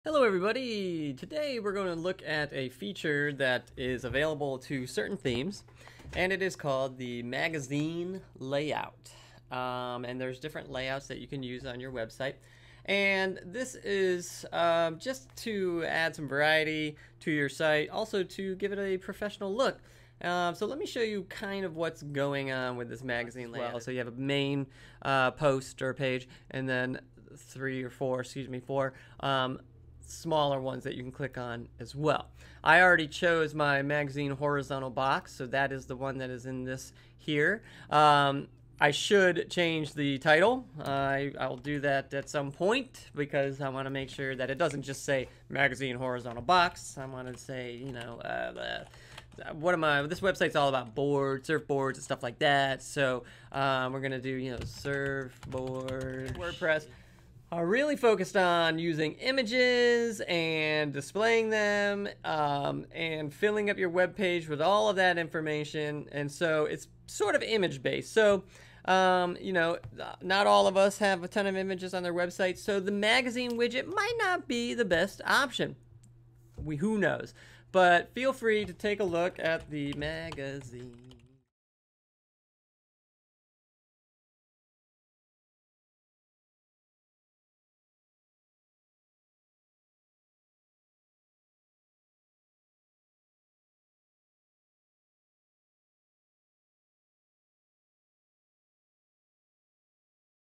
Hello everybody! Today we're going to look at a feature that is available to certain themes, and it is called the magazine layout. And there's different layouts that you can use on your website. And this is just to add some variety to your site, also to give it a professional look. So let me show you kind of what's going on with this magazine layout. So you have a main post or page, and then four smaller ones that you can click on as well. I already chose my magazine horizontal box, so that is the one that is in this here. I should change the title. I'll do that at some point because I want to make sure that it doesn't just say magazine horizontal box. I want to say, you know, this website's all about boards, surfboards, and stuff like that. So we're gonna do, you know, surfboard, Wordpress. Are really focused on using images and displaying them and filling up your web page with all of that information. And so it's sort of image based. So, you know, not all of us have a ton of images on their website. So the magazine widget might not be the best option. Who knows? But feel free to take a look at the magazine